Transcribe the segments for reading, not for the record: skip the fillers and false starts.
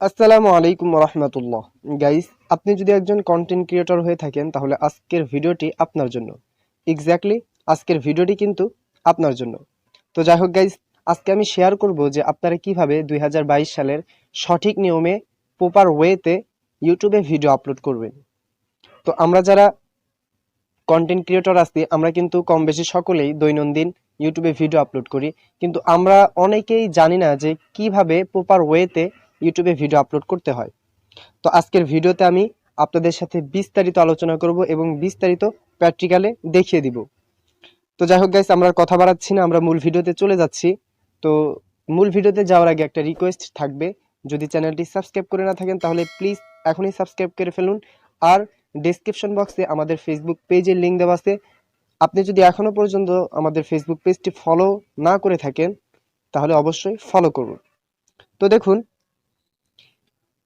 আসসালামু আলাইকুম রহমতুল্লাহ। গাইস, আপনি যদি একজন কন্টেন্ট ক্রিয়েটর হয়ে থাকেন তাহলে আজকের ভিডিওটি আপনার জন্য। এক্স্যাক্টলি আজকের ভিডিওটি কিন্তু আপনার জন্য। তো যাই হোক গাইস, আজকে আমি শেয়ার করব যে আপনারা কিভাবে 2022 সালের সঠিক নিয়মে প্রপার ওয়েতে ইউটিউবে ভিডিও আপলোড করবেন। তো আমরা যারা কন্টেন্ট ক্রিয়েটর আছি আমরা কিন্তু কম বেশি সকলেই দৈনন্দিন ইউটিউবে ভিডিও আপলোড করি, কিন্তু আমরা অনেকেই জানি না যে কিভাবে প্রপার ওয়েতে ইউটিউবে ভিডিও আপলোড করতে হয়। তো আজকের ভিডিওতে আমি আপনাদের সাথে বিস্তারিত আলোচনা করব এবং বিস্তারিত প্র্যাকটিক্যালে দেখিয়ে দিব। তো যাই হোক গাইস, আমরা আর কথা বাড়াচ্ছি না, আমরা মূল ভিডিওতে চলে যাচ্ছি। তো মূল ভিডিওতে যাওয়ার আগে একটা রিকোয়েস্ট থাকবে, যদি চ্যানেলটি সাবস্ক্রাইব করে না থাকেন তাহলে প্লিজ এখনই সাবস্ক্রাইব করে ফেলুন। আর ডেসক্রিপশন বক্সে আমাদের ফেসবুক পেজের লিঙ্ক দেওয়া আছে। আপনি যদি এখনো পর্যন্ত আমাদের ফেসবুক পেজটি ফলো না করে থাকেন তাহলে অবশ্যই ফলো করুন। তো দেখুন,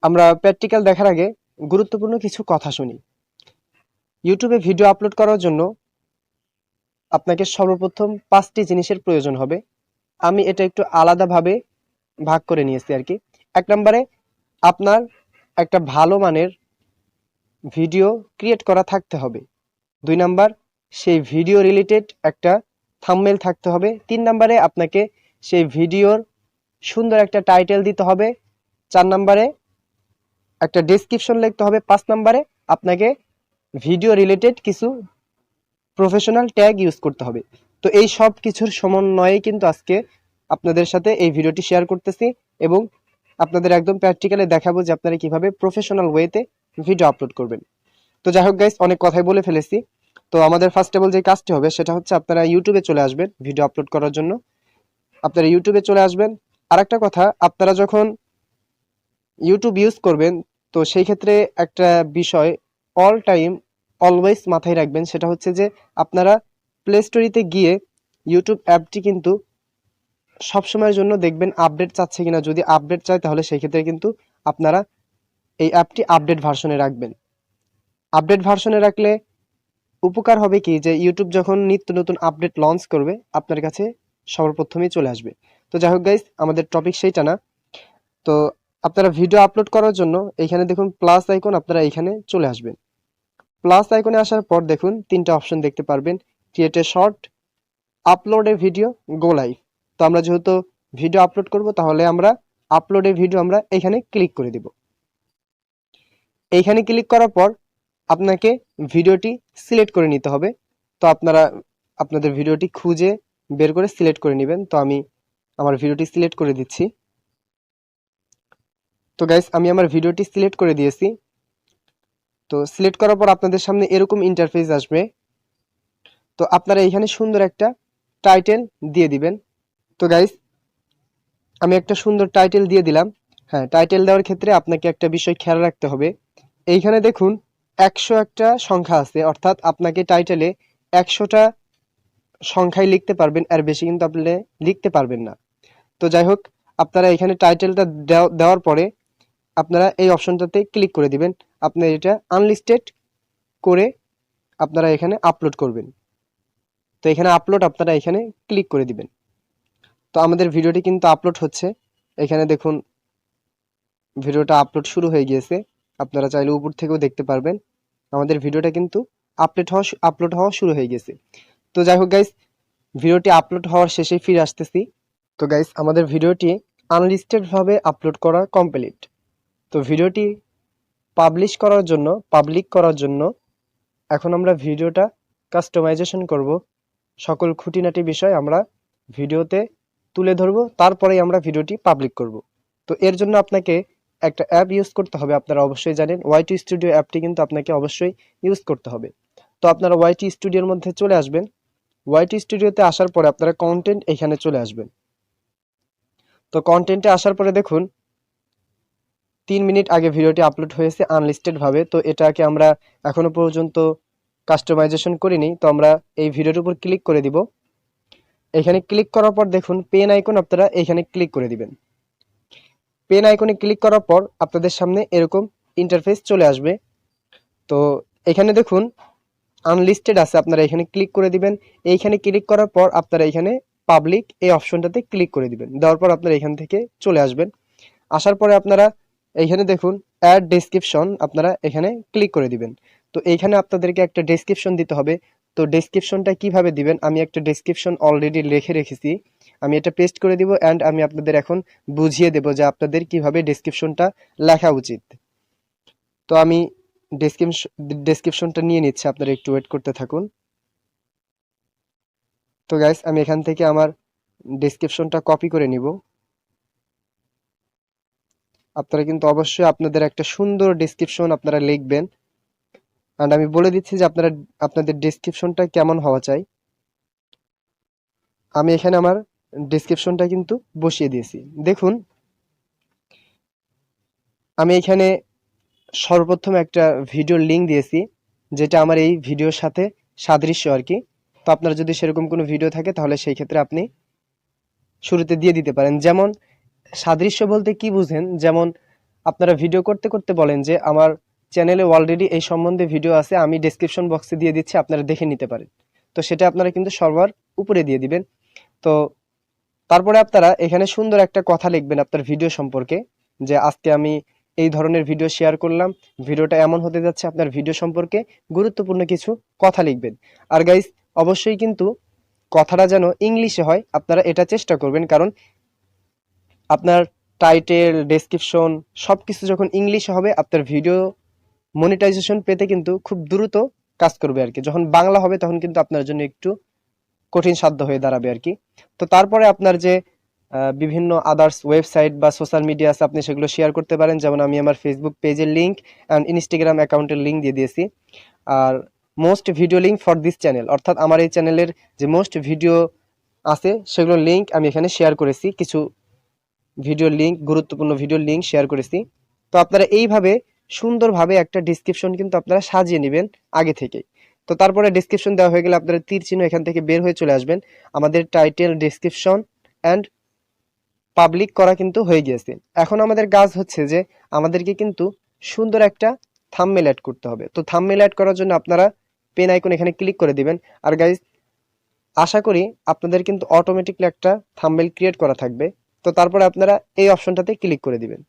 আমরা প্র্যাকটিক্যাল দেখার আগে গুরুত্বপূর্ণ কিছু কথা শুনি। ইউটিউবে ভিডিও আপলোড করার জন্য আপনাকে সর্বপ্রথম 5টি জিনিসের প্রয়োজন হবে। আমি এটা একটু আলাদাভাবে ভাগ করে নিয়েছি আর কি। 1 নম্বরে আপনার একটা ভালো মানের ভিডিও ক্রিয়েট করা থাকতে হবে। 2 নাম্বার, সেই ভিডিও রিলেটেড একটা থাম্বনেল থাকতে হবে। 3 নম্বরে আপনাকে সেই ভিডিওর সুন্দর একটা টাইটেল দিতে হবে। 4 নম্বরে একটা ডেসক্রিপশন লিখতে হবে। 5 নম্বরে আপনাকে ভিডিও রিলেটেড কিছু প্রফেশনাল ট্যাগ ইউজ করতে হবে। তো এই সব কিছুর সমন্বয়ে কিন্তু আজকে আপনাদের সাথে এই ভিডিওটি শেয়ার করতেছি এবং আপনাদের একদম প্র্যাকটিক্যালি দেখাবো যে আপনারা কিভাবে প্রফেশনাল ওয়েতে ভিডিও আপলোড করবেন। তো যাই হোক গাইস, অনেক কথাই বলে ফেলেছি। তো আমাদের ফার্স্ট অফ অল যে কাজটি হবে সেটা হচ্ছে আপনারা ইউটিউবে চলে আসবেন ভিডিও আপলোড করার জন্য। আপনারা ইউটিউবে চলে আসবেন। আর একটা কথা, আপনারা যখন ইউটিউব ইউজ করবেন তো সেই ক্ষেত্রে একটা বিষয় অল টাইম অলওয়েজ মাথায় রাখবেন, সেটা হচ্ছে যে আপনারা প্লে স্টোরিতে গিয়ে ইউটিউব অ্যাপটি কিন্তু সবসময়ের জন্য দেখবেন আপডেট চাচ্ছে কিনা। যদি আপডেট চায় তাহলে সেই ক্ষেত্রে কিন্তু আপনারা এই অ্যাপটি আপডেট ভার্সনে রাখবেন। আপডেট ভার্সনে রাখলে উপকার হবে কি, যে ইউটিউব যখন নিত্য নতুন আপডেট লঞ্চ করবে আপনার কাছে সর্বপ্রথমেই চলে আসবে। তো যাই হোক গাইস, আমাদের টপিক সেইটা না। তো আপনারা ভিডিও আপলোড করার জন্য এইখানে দেখুন প্লাস আইকন, আপনারা এইখানে চলে আসবেন। প্লাস আইকনে আসার পর দেখুন 3টা অপশন দেখতে পারবেন, create a short, upload A video, go live. তো আমরা যেহেতু ভিডিও আপলোড করব তাহলে আমরা আপলোড এ ভিডিও আমরা এখানে ক্লিক করে দিব। এইখানে ক্লিক করার পর আপনাকে ভিডিওটি সিলেক্ট করে নিতে হবে। তো আপনারা আপনাদের ভিডিওটি খুঁজে বের করে সিলেক্ট করে নেবেন। তো আমি আমার ভিডিওটি সিলেক্ট করে দিচ্ছি। তো গাইস, আমি আমার ভিডিওটি সিলেক্ট করে দিয়েছি। তো সিলেক্ট করার পর আপনাদের সামনে এরকম ইন্টারফেস আসবে। তো আপনারা এখানে সুন্দর একটা টাইটেল দিয়ে দিবেন। তো গাইস, আমি একটা সুন্দর টাইটেল দিয়ে দিলাম। হ্যাঁ, টাইটেল দেওয়ার ক্ষেত্রে আপনাকে একটা বিষয় খেয়াল রাখতে হবে। এইখানে দেখুন 101টা সংখ্যা আছে, অর্থাৎ আপনাকে টাইটেলে 100টা সংখ্যায় লিখতে পারবেন, আর বেশি কিন্তু আপনি লিখতে পারবেন না। তো যাই হোক, আপনারা এখানে টাইটেলটা দেওয়ার পরে আপনারা এই অপশনটাতে ক্লিক করে দিবেন। আপনার এটা আনলিস্টেড করে আপনারা এখানে আপলোড করবেন। তো এখানে আপলোড আপনারা এখানে ক্লিক করে দিবেন। তো আমাদের ভিডিওটি কিন্তু আপলোড হচ্ছে। এখানে দেখুন ভিডিওটা আপলোড শুরু হয়ে গিয়েছে। আপনারা চাইলে উপর থেকেও দেখতে পারবেন আমাদের ভিডিওটা কিন্তু আপলোড হওয়া শুরু হয়ে গেছে। তো যাই হোক গাইস, ভিডিওটি আপলোড হওয়ার শেষে ফিরে আসতেছি। তো গাইস, আমাদের ভিডিওটি আনলিস্টেড ভাবে আপলোড করা কমপ্লিট। তো ভিডিওটি পাবলিক করার জন্য এখন আমরা ভিডিওটা কাস্টমাইজেশন করব। সকল খুঁটিনাটি বিষয় আমরা ভিডিওতে তুলে ধরব, তারপরেই আমরা ভিডিওটি পাবলিক করব। তো এর জন্য আপনাকে একটা অ্যাপ ইউজ করতে হবে। আপনারা অবশ্যই জানেন ওয়াইটি স্টুডিও অ্যাপটি কিন্তু আপনাকে অবশ্যই ইউজ করতে হবে। তো আপনারা ওয়াইটি স্টুডিওর মধ্যে চলে আসবেন। ওয়াইটি স্টুডিওতে আসার পরে আপনারা কন্টেন্ট এখানে চলে আসবেন। তো কন্টেন্টে আসার পরে দেখুন 3 মিনিট আগে ভিডিওটি আপলোড হয়েছে আনলিস্টেড ভাবে। তো এটাকে আমরা এখনো পর্যন্ত কাস্টমাইজেশন করিনি। তো আমরা এই ভিডিওর উপর ক্লিক করে দিব। এখানে ক্লিক করার পর দেখুন পেন আইকন, আপনারা এখানে ক্লিক করে দিবেন। পেন আইকনে ক্লিক করার পর আপনাদের সামনে এরকম ইন্টারফেস চলে আসবে। তো এখানে দেখুন আনলিস্টেড আছে, আপনারা এখানে ক্লিক করে দিবেন। এইখানে ক্লিক করার পর আপনারা এখানে পাবলিক এই অপশনটাতে ক্লিক করে দিবেন। দেওয়ার পর আপনারা এখান থেকে চলে আসবেন। আসার পরে আপনারা এইখানে দেখুন অ্যাড ডেসক্রিপশন, আপনারা এখানে ক্লিক করে দিবেন। তো এইখানে আপনাদেরকে একটা ডেসক্রিপশন দিতে হবে। তো ডেসক্রিপশনটা কিভাবে দিবেন, আমি একটা ডেসক্রিপশন অলরেডি লিখে রেখেছি, আমি এটা পেস্ট করে দিব অ্যান্ড আমি আপনাদের এখন বুঝিয়ে দেব যে আপনাদের কিভাবে ডেসক্রিপশনটা লেখা উচিত। তো আমি ডেসক্রিপশনটা নিয়ে নিচ্ছি, আপনারা একটু ওয়েট করতে থাকুন। তো গাইস আমি এখান থেকে আমার ডেসক্রিপশনটা কপি করে নিব। আপনারা কিন্তু অবশ্যই আপনাদের একটা সুন্দর ডেসক্রিপশন আপনারা লিখবেন, এন্ড আমি বলে দিচ্ছি যে আপনারা আপনাদের ডেসক্রিপশনটা কেমন হওয়া চাই। আমি এখানে আমার ডেসক্রিপশনটা কিন্তু বসিয়ে দিয়েছি। দেখুন আমি এখানে সর্বপ্রথম একটা ভিডিওর লিংক দিয়েছি, যেটা আমার এই ভিডিওর সাথে সাদৃশ্য আর কি। তো আপনার যদি সেরকম কোনো ভিডিও থাকে তাহলে সেই ক্ষেত্রে আপনি শুরুতে দিয়ে দিতে পারেন। যেমন সাদৃশ্য বলতে কি বুঝেন, যেমন আপনারা ভিডিও করতে করতে বলেন যে আমার চ্যানেলে অলরেডি এই সম্বন্ধে ভিডিও আছে, আমি ডেসক্রিপশন বক্সে দিয়ে দিচ্ছি, আপনারা দেখে নিতে পারেন। তো সেটা আপনারা কিন্তু সবার উপরে দিয়ে দিবেন। তো তারপরে আপনারা এখানে সুন্দর একটা কথা লিখবেন আপনার ভিডিও সম্পর্কে, যে আজকে আমি এই ধরনের ভিডিও শেয়ার করলাম, ভিডিওটা এমন হতে যাচ্ছে, আপনার ভিডিও সম্পর্কে গুরুত্বপূর্ণ কিছু কথা লিখবেন। আর গাইস অবশ্যই কিন্তু কথাটা যেন ইংলিশে হয়, আপনারা এটা চেষ্টা করবেন, কারণ আপনার টাইটেল ডেসক্রিপশন সবকিছু যখন ইংলিশে হবে, আপনার ভিডিও মনিটাইজেশন পেতে কিন্তু খুব দ্রুত কাজ করবে আর কি। যখন বাংলা হবে তখন কিন্তু আপনার জন্য একটু কঠিন সাধ্য হয়ে দাঁড়াবে আর কি। তো তারপরে আপনার যে বিভিন্ন আদার্স ওয়েবসাইট বা সোশ্যাল মিডিয়া আছে, আপনি সেগুলো শেয়ার করতে পারেন। যেমন আমি আমার ফেসবুক পেজের লিঙ্ক অ্যান্ড ইনস্টাগ্রাম অ্যাকাউন্টের লিঙ্ক দিয়ে দিয়েছি। আর most video link for this channel, অর্থাৎ আমার এই চ্যানেলের যে মোস্ট ভিডিও আছে সেগুলোর লিঙ্ক আমি এখানে শেয়ার করেছি, কিছু ভিডিও লিঙ্ক, গুরুত্বপূর্ণ ভিডিও লিঙ্ক শেয়ার করেছি। তো আপনারা এইভাবে সুন্দরভাবে একটা ডিসক্রিপশন কিন্তু আপনারা সাজিয়ে নেবেন আগে থেকেই। তো তারপরে ডিসক্রিপশন দেওয়া হয়ে গেলে আপনারা তীর চিহ্ন এখান থেকে বের হয়ে চলে আসবেন। আমাদের টাইটেল ডিসক্রিপশন অ্যান্ড পাবলিক করা কিন্তু হয়ে গিয়েছে। এখন আমাদের কাজ হচ্ছে যে আমাদেরকে কিন্তু সুন্দর একটা থাম্বনেল অ্যাড করতে হবে। তো থাম্বনেল অ্যাড করার জন্য আপনারা পেন আইকন এখানে ক্লিক করে দিবেন। আর গাইজ আশা করি আপনাদের কিন্তু অটোমেটিকলি একটা থাম্বনেল ক্রিয়েট করা থাকবে। তো তারপরে আপনারা এই অপশনটাতে ক্লিক করে দিবেন।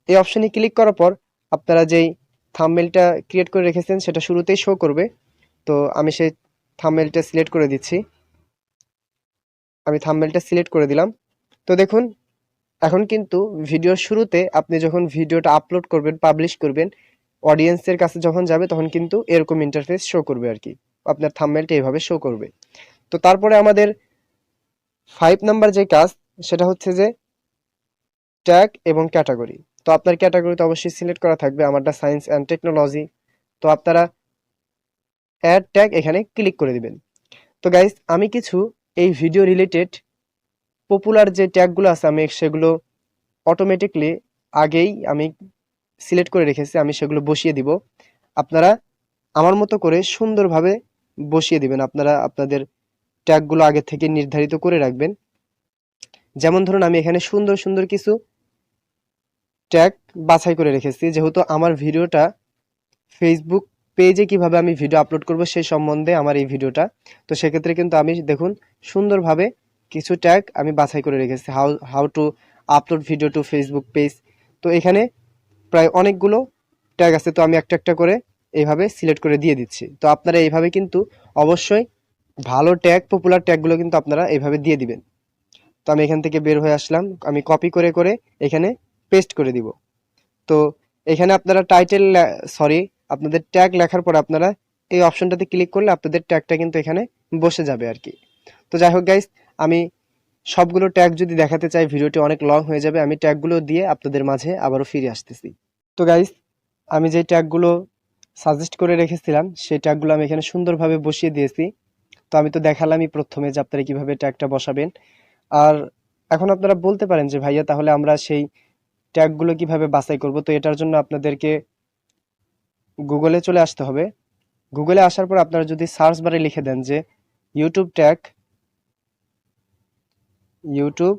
এই অপশনে ক্লিক করার পর আপনারা যেই থাম্বনেলটা ক্রিয়েট করে রেখেছেন সেটা শুরুতেই শো করবে। তো আমি সেই থাম্বনেলটা সিলেক্ট করে দিচ্ছি। আমি থাম্বনেলটা সিলেক্ট করে দিলাম। তো দেখুন এখন কিন্তু ভিডিওর শুরুতে আপনি যখন ভিডিওটা আপলোড করবেন, পাবলিশ করবেন, অডিয়েন্সের কাছে যখন যাবে তখন কিন্তু এরকম ইন্টারফেস শো করবে আর কি। আপনার থাম্বনেলটা এইভাবে শো করবে। তো তারপরে আমাদের 5 নাম্বার যে কাজ সেটা হচ্ছে যে ট্যাগ এবং ক্যাটাগরি। তো আপনার ক্যাটাগরি তো অবশ্যই সিলেক্ট করা থাকবে, আমারটা সায়েন্স অ্যান্ড টেকনোলজি। তো আপনারা অ্যাড ট্যাগ এখানে ক্লিক করে দিবেন। তো গাইস আমি কিছু এই ভিডিও রিলেটেড পপুলার যে ট্যাগগুলো আছে আমি সেগুলো অটোমেটিকলি আগেই আমি সিলেক্ট করে রেখেছি, আমি সেগুলো বসিয়ে দিব। আপনারা আমার মতো করে সুন্দরভাবে বসিয়ে দিবেন। আপনারা আপনাদের ট্যাগগুলো আগে থেকে নির্ধারিত করে রাখবেন। যেমন ধরুন আমি এখানে সুন্দর সুন্দর কিছু ট্যাগ বাছাই করে রেখেছি, যেহেতু আমার ভিডিওটা ফেসবুক পেজে কিভাবে আমি ভিডিও আপলোড করব সেই সম্বন্ধে আমার এই ভিডিওটা। তো সেক্ষেত্রে কিন্তু আমি দেখুন সুন্দরভাবে কিছু ট্যাগ আমি বাছাই করে রেখেছি, how to upload video two Facebook page. তো এখানে প্রায় অনেকগুলো ট্যাগ আছে, তো আমি একটা একটা করে এইভাবে সিলেক্ট করে দিয়ে দিচ্ছি। তো আপনারা এইভাবে কিন্তু অবশ্যই ভালো ট্যাগ, পপুলার ট্যাগগুলো কিন্তু আপনারা এইভাবে দিয়ে দিবেন। তো আমি এখান থেকে বের হয়ে আসলাম, আমি কপি করে করে এখানে পেস্ট করে দিব। তো এখানে আপনারা টাইটেল সরি আপনাদের ট্যাগ লেখার পর আপনারা এই অপশনটাতে ক্লিক করলে আপনাদের ট্যাগটা কিন্তু এখানে বসে যাবে আর কি। তো যাই হোক গাইস, আমি সবগুলো ট্যাগ যদি দেখাতে চাই ভিডিওটি অনেক লং হয়ে যাবে, আমি ট্যাগগুলো দিয়ে আপনাদের মাঝে আবারও ফিরে আসতেছি। তো গাইস আমি যে ট্যাগগুলো সাজেস্ট করে রেখেছিলাম সেই ট্যাগগুলো আমি এখানে সুন্দরভাবে বসিয়ে দিয়েছি। তো আমি তো দেখালামই প্রথমে যে আপনারা কিভাবে ট্যাগটা বসাবেন। আর এখন আপনারা বলতে পারেন যে ভাইয়া তাহলে আমরা সেই ট্যাগগুলো কিভাবে বাছাই করব। তো এটার জন্য আপনাদেরকে গুগলে চলে আসতে হবে। গুগলে আসার পর আপনারা যদি সার্চ বারে লিখে দেন যে ইউটিউব ট্যাগ, ইউটিউব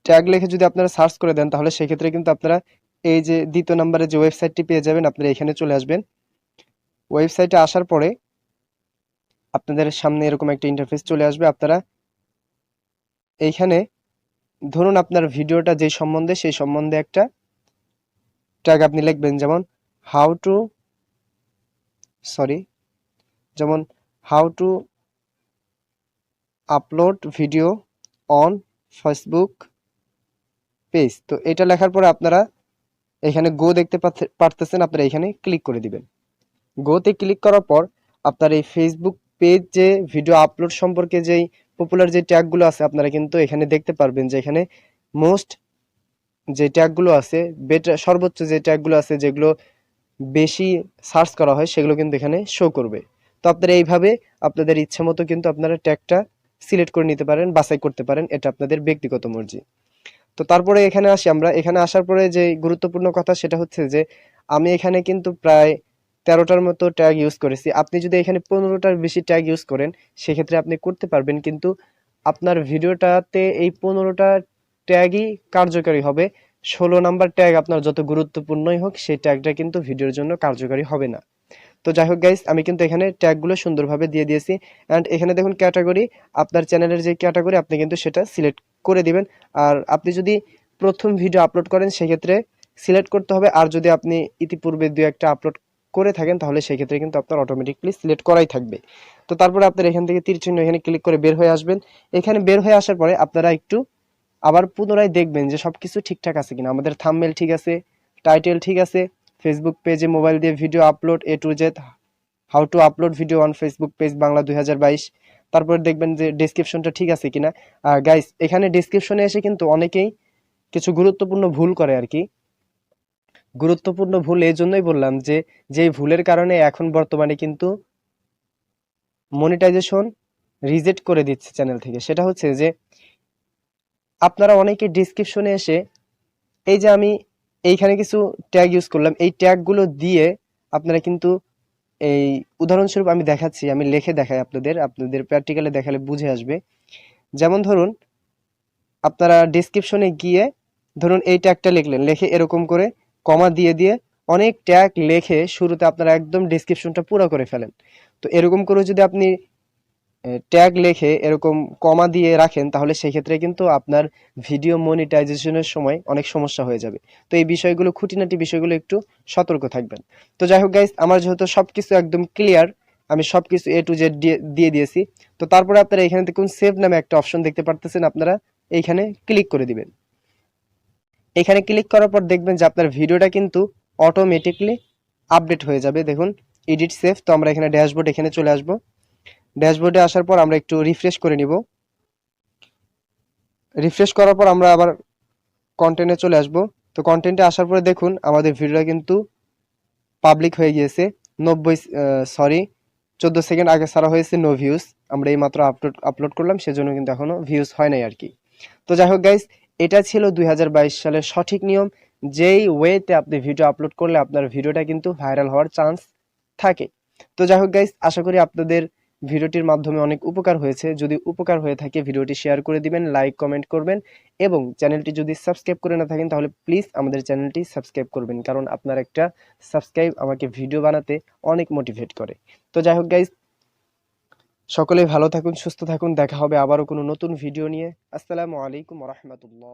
ট্যাগ লিখে যদি আপনারা সার্চ করে দেন তাহলে সেক্ষেত্রে কিন্তু আপনারা এই যে দ্বিতীয় নম্বরে যে ওয়েবসাইটটি পেয়ে যাবেন, আপনারা এখানে চলে আসবেন। ওয়েবসাইটে আসার পরে আপনাদের সামনে এরকম একটা ইন্টারফেস চলে আসবে। আপনারা এইখানে ধরুন আপনার ভিডিওটা যে সম্বন্ধে সেই সম্বন্ধে একটা ট্যাগ আপনি লিখবেন, যেমন হাউ টু সরি যেমন how to upload video on Facebook page. তো এটা লেখার পরে আপনারা এখানে গো দেখতে পারতেছেন, আপনারা এখানে ক্লিক করে দিবেন। গোতে ক্লিক করার পর আপনার এই ফেসবুক পেজ যে ভিডিও আপলোড সম্পর্কে যেই পপুলার যে ট্যাগগুলো আছে আপনারা কিন্তু এখানে দেখতে পারবেন যে এখানে মোস্ট যে ট্যাগগুলো আছে, বেটার সর্বোচ্চ যে ট্যাগগুলো আছে যেগুলো বেশি সার্চ করা হয় সেগুলো কিন্তু এখানে শো করবে। তো আপনারা এইভাবে আপনাদের ইচ্ছা মতো কিন্তু আপনারা ট্যাগটা সিলেক্ট করে নিতে পারেন, বাছাই করতে পারেন, এটা আপনাদের ব্যক্তিগত মর্জি। তো তারপরে এখানে আসি আমরা। এখানে আসার পরে যে গুরুত্বপূর্ণ কথা সেটা হচ্ছে যে আমি এখানে কিন্তু প্রায় 13টার মতো ট্যাগ ইউজ করেছি। আপনি যদি এখানে 15টার বেশি ট্যাগ ইউজ করেন সেক্ষেত্রে আপনি করতে পারবেন, কিন্তু আপনার ভিডিওটাতে এই 15টা ট্যাগই কার্যকারী হবে। 16 নাম্বার ট্যাগ আপনার যত গুরুত্বপূর্ণই হোক সেই ট্যাগটা কিন্তু ভিডিওর জন্য কার্যকারী হবে না। তো যাই হোক গাইস, আমি কিন্তু এখানে ট্যাগগুলো সুন্দরভাবে দিয়ে দিয়েছি। অ্যান্ড এখানে দেখুন ক্যাটাগরি, আপনার চ্যানেলের যে ক্যাটাগরি আপনি কিন্তু সেটা সিলেক্ট করে দিবেন। আর আপনি যদি প্রথম ভিডিও আপলোড করেন সেক্ষেত্রে সিলেক্ট করতে হবে, আর যদি আপনি ইতিপূর্বে দু একটা আপলোড করে থাকেন তাহলে সেক্ষেত্রে কিন্তু আপনার অটোমেটিকলি সিলেক্ট করাই থাকবে। তো তারপরে আপনার এখান থেকে তীর চিহ্ন এখানে ক্লিক করে বের হয়ে আসবেন। এখানে বের হয়ে আসার পরে আপনারা একটু আবার পুনরায় দেখবেন যে সবকিছু ঠিকঠাক আছে কিনা। আমাদের থাম্বনেল ঠিক আছে, টাইটেল ঠিক আছে, ফেসবুক পেজে মোবাইল দিয়ে video upload A to Z, how to upload video on Facebook page Bangla 2022। তারপর দেখবেন যে ডেসক্রিপশনটা ঠিক আছে কিনা। আর গাইস এখানে ডেসক্রিপশনে এসে কিন্তু অনেকেই কিছু গুরুত্বপূর্ণ ভুল করে আর কি। গুরুত্বপূর্ণ ভুল এই জন্যই বললাম যে যেই ভুলের কারণে এখন বর্তমানে কিন্তু মনিটাইজেশন রিজেক্ট করে দিচ্ছে চ্যানেল থেকে। সেটা হচ্ছে যে আপনারা অনেকে ডেসক্রিপশনে এসে এই যে আমি এইখানে কিছু ট্যাগ ইউজ করলাম, এই ট্যাগগুলো দিয়ে আপনারা কিন্তু এই উদাহরণস্বরূপ আমি দেখাচ্ছি, আমি লিখে দেখাই আপনাদের প্র্যাকটিক্যালে দেখালে বুঝে আসবে। যেমন ধরুন আপনারা ডেসক্রিপশনে গিয়ে ধরুন এই ট্যাগটা লিখলেন, লিখে এরকম করে কমা দিয়ে দিয়ে অনেক ট্যাগ লিখে শুরুতে আপনারা একদম ডেসক্রিপশনটা পুরো করে ফেলেন। তো এরকম করে যদি আপনি ট্যাগ লিখে এরকম কমা দিয়ে রাখেন তাহলে সেই ক্ষেত্রে কিন্তু আপনার ভিডিও মনিটাইজেশনের সময় অনেক সমস্যা হয়ে যাবে। তো এই বিষয়গুলো, খুঁটিনাটি বিষয়গুলো একটু সতর্ক থাকবেন। তো যাই হোক গাইস, আমার যেহেতু সবকিছু একদম ক্লিয়ার, আমি সবকিছু এ টু জেড দিয়ে দিয়েছি। তো তারপরে আপনারা এখানে দেখুন সেভ নামে একটা অপশন দেখতে পারতেছেন, আপনারা এইখানে ক্লিক করে দিবেন। এখানে ক্লিক করার পর দেখবেন যে আপনার ভিডিওটা কিন্তু অটোমেটিকলি আপডেট হয়ে যাবে। দেখুন এডিট সেভ। তো আমরা এখানে ড্যাশবোর্ড এখানে চলে আসবো। ড্যাশবোর্ডে আসার পর আমরা একটু রিফ্রেশ করে নিব। রিফ্রেশ করার পর আমরা আবার কন্টেন্টে চলে আসব। তো কন্টেন্টে আসার পরে দেখুন আমাদের ভিডিওটা কিন্তু পাবলিক হয়ে গিয়েছে। 14 সেকেন্ড আগে ছাড়া হয়েছে, নো ভিউজ। আমরা এই মাত্র আপলোড করলাম, সেজন্য কিন্তু এখনো ভিউজ হয় নাই আর কি। তো যাই হোক গাইস, এটা ছিল 2022 সালের সঠিক নিয়ম, যেই ওয়েতে আপনি ভিডিও আপলোড করলে আপনার ভিডিওটা কিন্তু ভাইরাল হওয়ার চান্স থাকে। তো যাই হোক গাইস, আশা করি আপনাদের ভিডিওটির মাধ্যমে অনেক উপকার হয়েছে। যদি উপকার হয়ে থাকে ভিডিওটি শেয়ার করে দিবেন, লাইক কমেন্ট করবেন, এবং চ্যানেলটি যদি সাবস্ক্রাইব করে না থাকেন তাহলে প্লিজ আমাদের চ্যানেলটি সাবস্ক্রাইব করবেন, কারণ আপনার একটা সাবস্ক্রাইব আমাকে ভিডিও বানাতে অনেক মোটিভেট করে। তো যাই হোক গাইস, সকলেই ভালো থাকুন, সুস্থ থাকুন। দেখা হবে আবারও কোনো নতুন ভিডিও নিয়ে। আসসালামু আলাইকুম ওয়া রাহমাতুল্লাহ।